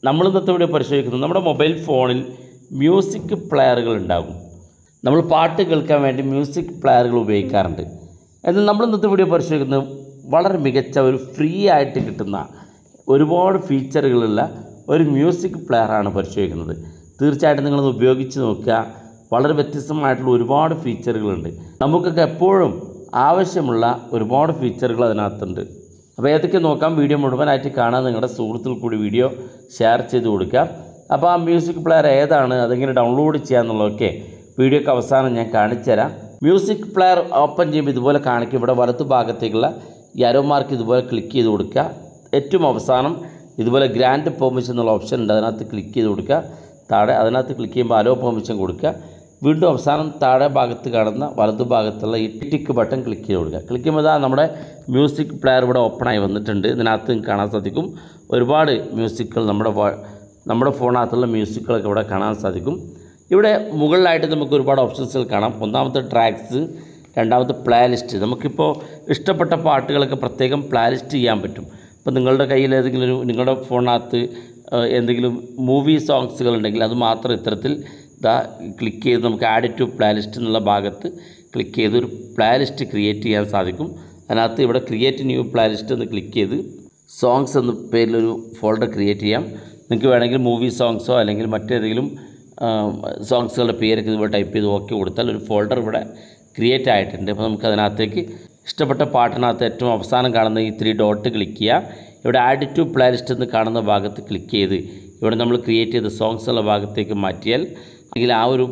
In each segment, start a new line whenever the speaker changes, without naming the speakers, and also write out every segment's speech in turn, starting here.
നമ്മൾ ഇന്നത്തെ വീഡിയോ പരിശോധിക്കുന്നത് നമ്മുടെ മൊബൈൽ ഫോണിൽ മ്യൂസിക് പ്ലെയറുകൾ ഉണ്ടാകും. നമ്മൾ പാട്ട് കേൾക്കാൻ വേണ്ടി മ്യൂസിക് പ്ലെയറുകൾ ഉപയോഗിക്കാറുണ്ട്. എന്നാൽ നമ്മൾ ഇന്നത്തെ വീഡിയോ പരിശോധിക്കുന്നത് വളരെ മികച്ച ഒരു ഫ്രീ ആയിട്ട് കിട്ടുന്ന ഒരുപാട് ഫീച്ചറുകളുള്ള ഒരു മ്യൂസിക് പ്ലെയറാണ് പരിശോധിക്കുന്നത്. തീർച്ചയായിട്ടും നിങ്ങളത് ഉപയോഗിച്ച് നോക്കുക. വളരെ വ്യത്യസ്തമായിട്ടുള്ള ഒരുപാട് ഫീച്ചറുകളുണ്ട്. നമുക്കൊക്കെ എപ്പോഴും ആവശ്യമുള്ള ഒരുപാട് ഫീച്ചറുകൾ അതിനകത്തുണ്ട്. അപ്പോൾ ഏതൊക്കെ നോക്കാം. വീഡിയോ മുഴുവനായിട്ട് കാണാൻ നിങ്ങളുടെ സുഹൃത്തുക്കൾ കൂടി വീഡിയോ ഷെയർ ചെയ്ത് കൊടുക്കുക. അപ്പോൾ ആ മ്യൂസിക് പ്ലെയർ ഏതാണ്, അതെങ്ങനെ ഡൗൺലോഡ് ചെയ്യാമെന്നുള്ളതൊക്കെ വീഡിയോക്ക് അവസാനം ഞാൻ കാണിച്ചു തരാം. മ്യൂസിക് പ്ലെയർ ഓപ്പൺ ചെയ്യുമ്പോൾ ഇതുപോലെ കാണിക്കും. ഇവിടെ വലതു ഭാഗത്തേക്കുള്ള ഈ ആരോ മാർക്ക് ഇതുപോലെ ക്ലിക്ക് ചെയ്ത് കൊടുക്കുക. ഏറ്റവും അവസാനം ഇതുപോലെ ഗ്രാൻഡ് പെർമിഷൻ എന്നുള്ള ഓപ്ഷൻ ഉണ്ട്, അതിനകത്ത് ക്ലിക്ക് ചെയ്ത് കൊടുക്കുക. താഴെ അതിനകത്ത് ക്ലിക്ക് ചെയ്യുമ്പോൾ അലോ പെർമിഷൻ കൊടുക്കുക. വീണ്ടും അവസാനം താഴെ ഭാഗത്ത് കാണുന്ന വലതു ഭാഗത്തുള്ള ഈ ടിക്ക് ബട്ടൺ ക്ലിക്ക് ചെയ്ത് കൊടുക്കുക. ക്ലിക്ക് ചെയ്യുമ്പോൾ നമ്മുടെ മ്യൂസിക് പ്ലെയർ ഇവിടെ ഓപ്പണായി വന്നിട്ടുണ്ട്. ഇതിനകത്ത് കാണാൻ സാധിക്കും ഒരുപാട് മ്യൂസിക്കുകൾ, നമ്മുടെ ഫോണിനകത്തുള്ള മ്യൂസിക്കുകളൊക്കെ ഇവിടെ കാണാൻ സാധിക്കും. ഇവിടെ മുകളിലായിട്ട് നമുക്ക് ഒരുപാട് ഓപ്ഷൻസുകൾ കാണാം. ഒന്നാമത്തെ ട്രാക്സ്, രണ്ടാമത്തെ പ്ലേ ലിസ്റ്റ്. നമുക്കിപ്പോൾ ഇഷ്ടപ്പെട്ട പാട്ടുകളൊക്കെ പ്രത്യേകം പ്ലേ ലിസ്റ്റ് ചെയ്യാൻ പറ്റും. ഇപ്പോൾ നിങ്ങളുടെ കയ്യിൽ ഏതെങ്കിലും നിങ്ങളുടെ ഫോണിനകത്ത് എന്തെങ്കിലും മൂവി സോങ്സുകൾ ഉണ്ടെങ്കിൽ അത് മാത്രം ഇത്തരത്തിൽ ക്ലിക്ക് ചെയ്ത് നമുക്ക് ആഡ് ടു പ്ലേ ലിസ്റ്റ് എന്നുള്ള ഭാഗത്ത് ക്ലിക്ക് ചെയ്ത് ഒരു പ്ലേ ലിസ്റ്റ് ക്രിയേറ്റ് ചെയ്യാൻ സാധിക്കും. അതിനകത്ത് ഇവിടെ ക്രിയേറ്റ് ന്യൂ പ്ലേ ലിസ്റ്റ് എന്ന് ക്ലിക്ക് ചെയ്ത് സോങ്സ് എന്ന പേരിലൊരു ഫോൾഡർ ക്രിയേറ്റ് ചെയ്യാം. നിങ്ങൾക്ക് വേണമെങ്കിൽ മൂവി സോങ്സോ അല്ലെങ്കിൽ മറ്റേതെങ്കിലും സോങ്സുകളുടെ പേരൊക്കെ ഇതുപോലെ ടൈപ്പ് ചെയ്ത് ഓക്കെ കൊടുത്താൽ ഒരു ഫോൾഡർ ഇവിടെ ക്രിയേറ്റ് ആയിട്ടുണ്ട്. അപ്പോൾ നമുക്ക് അതിനകത്തേക്ക് ഇഷ്ടപ്പെട്ട പാട്ടിനകത്ത് ഏറ്റവും അവസാനം കാണുന്ന ഈ 3 ഡോട്ട് ക്ലിക്ക് ചെയ്യുക. ഇവിടെ ആഡ് ടു പ്ലേ ലിസ്റ്റ് എന്ന് കാണുന്ന ഭാഗത്ത് ക്ലിക്ക് ചെയ്ത് ഇവിടെ നമ്മൾ ക്രിയേറ്റ് ചെയ്ത സോങ്സ് ഉള്ള ഭാഗത്തേക്ക് മാറ്റിയാൽ അല്ലെങ്കിൽ ആ ഒരു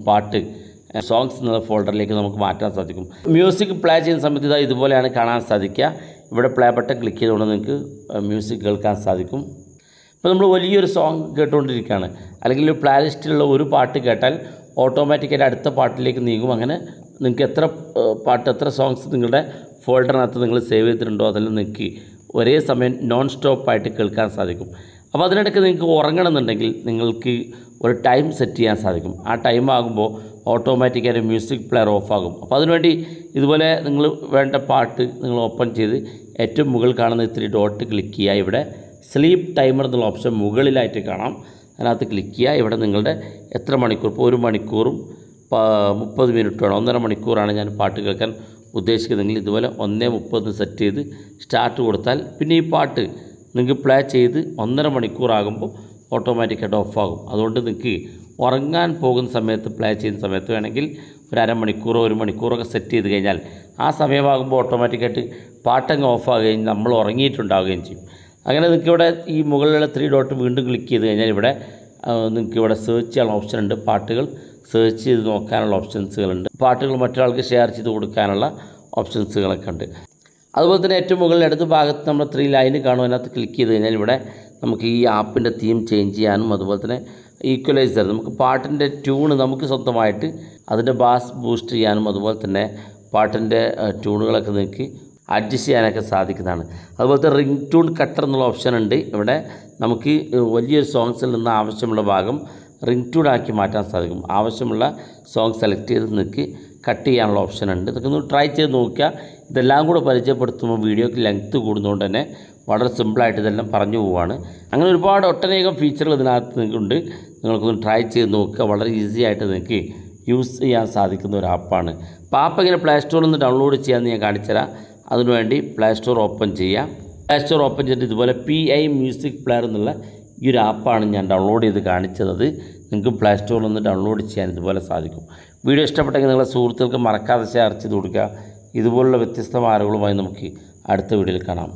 പാട്ട് സോങ്സ് എന്നുള്ള ഫോൾഡറിലേക്ക് നമുക്ക് മാറ്റാൻ സാധിക്കും. മ്യൂസിക് പ്ലേ ചെയ്യുന്ന സമയത്ത് ഇതുപോലെയാണ് കാണാൻ സാധിക്കുക. ഇവിടെ പ്ലേ ബട്ടൺ ക്ലിക്ക് ചെയ്തുകൊണ്ട് നിങ്ങൾക്ക് മ്യൂസിക് കേൾക്കാൻ സാധിക്കും. ഇപ്പോൾ നമ്മൾ വലിയൊരു സോങ് കേട്ടുകൊണ്ടിരിക്കുകയാണ്, അല്ലെങ്കിൽ ഒരു പ്ലേ ലിസ്റ്റിലുള്ള ഒരു പാട്ട് കേട്ടാൽ ഓട്ടോമാറ്റിക്കായിട്ട് അടുത്ത പാട്ടിലേക്ക് നീങ്ങും. അങ്ങനെ നിങ്ങൾക്ക് എത്ര സോങ്സ് നിങ്ങളുടെ ഫോൾഡറിനകത്ത് നിങ്ങൾ സേവ് ചെയ്തിട്ടുണ്ടോ അതെല്ലാം നിങ്ങൾക്ക് ഒരേ സമയം നോൺ സ്റ്റോപ്പായിട്ട് കേൾക്കാൻ സാധിക്കും. അപ്പോൾ അതിനിടയ്ക്ക് നിങ്ങൾക്ക് ഉറങ്ങണമെന്നുണ്ടെങ്കിൽ നിങ്ങൾക്ക് ഒരു ടൈം സെറ്റ് ചെയ്യാൻ സാധിക്കും. ആ ടൈം ആകുമ്പോൾ ഓട്ടോമാറ്റിക്കായിട്ട് മ്യൂസിക് പ്ലെയർ ഓഫാകും. അപ്പോൾ അതിനുവേണ്ടി ഇതുപോലെ നിങ്ങൾ വേണ്ട പാട്ട് നിങ്ങൾ ഓപ്പൺ ചെയ്ത് ഏറ്റവും മുകളിൽ കാണുന്ന 3 ഡോട്ട് ക്ലിക്ക് ചെയ്യുക. ഇവിടെ സ്ലീപ്പ് ടൈമർ എന്നുള്ള ഓപ്ഷൻ മുകളിലായിട്ട് കാണാം, അതിനകത്ത് ക്ലിക്ക് ചെയ്യുക. ഇവിടെ നിങ്ങളുടെ എത്ര മണിക്കൂർ, ഇപ്പോൾ 1 മണിക്കൂറും 30 മിനിറ്റുമാണ്, 1.5 മണിക്കൂറാണ് ഞാൻ പാട്ട് കേൾക്കാൻ ഉദ്ദേശിക്കുന്നതെങ്കിൽ ഇതുപോലെ 1:30 സെറ്റ് ചെയ്ത് സ്റ്റാർട്ട് കൊടുത്താൽ പിന്നെ ഈ പാട്ട് നിങ്ങൾക്ക് പ്ലേ ചെയ്ത് 1.5 മണിക്കൂറാകുമ്പോൾ ഓട്ടോമാറ്റിക്കായിട്ട് ഓഫാകും. അതുകൊണ്ട് നിങ്ങൾക്ക് ഉറങ്ങാൻ പോകുന്ന സമയത്ത് പ്ലേ ചെയ്യുന്ന സമയത്ത് വേണമെങ്കിൽ ഒരു 1/2 മണിക്കൂറോ 1 മണിക്കൂറൊക്കെ സെറ്റ് ചെയ്ത് കഴിഞ്ഞാൽ ആ സമയമാകുമ്പോൾ ഓട്ടോമാറ്റിക്കായിട്ട് പാട്ടങ്ങ് ഓഫാകുകയും നമ്മൾ ഉറങ്ങിയിട്ടുണ്ടാവുകയും ചെയ്യും. അങ്ങനെ നിങ്ങൾക്ക് ഇവിടെ ഈ മുകളിലുള്ള 3 ഡോട്ട് വീണ്ടും ക്ലിക്ക് ചെയ്ത് കഴിഞ്ഞാൽ ഇവിടെ നിങ്ങൾക്ക് ഇവിടെ സെർച്ച് ചെയ്യാനുള്ള ഓപ്ഷൻ ഉണ്ട്. പാട്ടുകൾ സെർച്ച് ചെയ്ത് നോക്കാനുള്ള ഓപ്ഷൻസുകളുണ്ട്. പാട്ടുകൾ മറ്റൊരാൾക്ക് ഷെയർ ചെയ്ത് കൊടുക്കാനുള്ള ഓപ്ഷൻസുകളൊക്കെ ഉണ്ട്. അതുപോലെ തന്നെ ഏറ്റവും മുകളിൽ ഇടത് ഭാഗത്ത് നമ്മൾ 3 ലൈന് കാണും, അതിനകത്ത് ക്ലിക്ക് ചെയ്ത് കഴിഞ്ഞാൽ ഇവിടെ നമുക്ക് ഈ ആപ്പിൻ്റെ തീം ചേഞ്ച് ചെയ്യാനും അതുപോലെ തന്നെ ഈക്വലൈസർ, നമുക്ക് പാട്ടിൻ്റെ ട്യൂണ് നമുക്ക് സ്വന്തമായിട്ട് അതിൻ്റെ ബാസ് ബൂസ്റ്റ് ചെയ്യാനും അതുപോലെ തന്നെ പാട്ടിൻ്റെ ട്യൂണുകളൊക്കെ നിങ്ങൾക്ക് അഡ്ജസ്റ്റ് ചെയ്യാനൊക്കെ സാധിക്കുന്നതാണ്. അതുപോലത്തെ റിംഗ് ട്യൂൺ കട്ടർ എന്നുള്ള ഓപ്ഷൻ ഉണ്ട്. ഇവിടെ നമുക്ക് വലിയൊരു സോങ്സിൽ നിന്ന് ആവശ്യമുള്ള ഭാഗം റിംഗ് ട്യൂൺ ആക്കി മാറ്റാൻ സാധിക്കും. ആവശ്യമുള്ള സോങ് സെലക്ട് ചെയ്ത് നിങ്ങൾക്ക് കട്ട് ചെയ്യാനുള്ള ഓപ്ഷൻ ഉണ്ട്. ഇതൊക്കെ ഒന്ന് ട്രൈ ചെയ്ത് നോക്കുക. ഇതെല്ലാം കൂടെ പരിചയപ്പെടുത്തുമ്പോൾ വീഡിയോക്ക് ലെങ്ത്ത് കൂടുന്നതുകൊണ്ട് തന്നെ വളരെ സിമ്പിളായിട്ട് ഇതെല്ലാം പറഞ്ഞു പോവുകയാണ്. അങ്ങനെ ഒരുപാട് ഒട്ടനേകം ഫീച്ചറുകൾ ഇതിനകത്ത് നിങ്ങൾക്കുണ്ട്. നിങ്ങൾക്കൊന്ന് ട്രൈ ചെയ്ത് നോക്കുക. വളരെ ഈസി ആയിട്ട് നിങ്ങൾക്ക് യൂസ് ചെയ്യാൻ സാധിക്കുന്ന ഒരു ആപ്പാണ്. അപ്പോൾ ആപ്പ് ഇങ്ങനെ പ്ലേ സ്റ്റോറിൽ നിന്ന് ഡൗൺലോഡ് ചെയ്യാമെന്ന് ഞാൻ കാണിച്ചുതരാം. അതിനുവേണ്ടി പ്ലേ സ്റ്റോർ ഓപ്പൺ ചെയ്യാം. പ്ലേ സ്റ്റോർ ഓപ്പൺ ചെയ്തിട്ട് ഇതുപോലെ PI മ്യൂസിക് പ്ലെയർ എന്നുള്ള ഈ ഒരു ആപ്പാണ് ഞാൻ ഡൗൺലോഡ് ചെയ്ത് കാണിച്ചത്. നിങ്ങൾക്ക് പ്ലേ സ്റ്റോറിൽ നിന്ന് ഡൗൺലോഡ് ചെയ്യാൻ ഇതുപോലെ സാധിക്കും. വീഡിയോ ഇഷ്ടപ്പെട്ടെങ്കിൽ നിങ്ങളുടെ സുഹൃത്തുക്കൾക്ക് മറക്കാതെ ഷെയർ ചെയ്ത് കൊടുക്കുക. ഇതുപോലുള്ള വ്യത്യസ്തമായ അറിവുകളുമായി നമുക്ക് അടുത്ത വീഡിയോയിൽ കാണാം.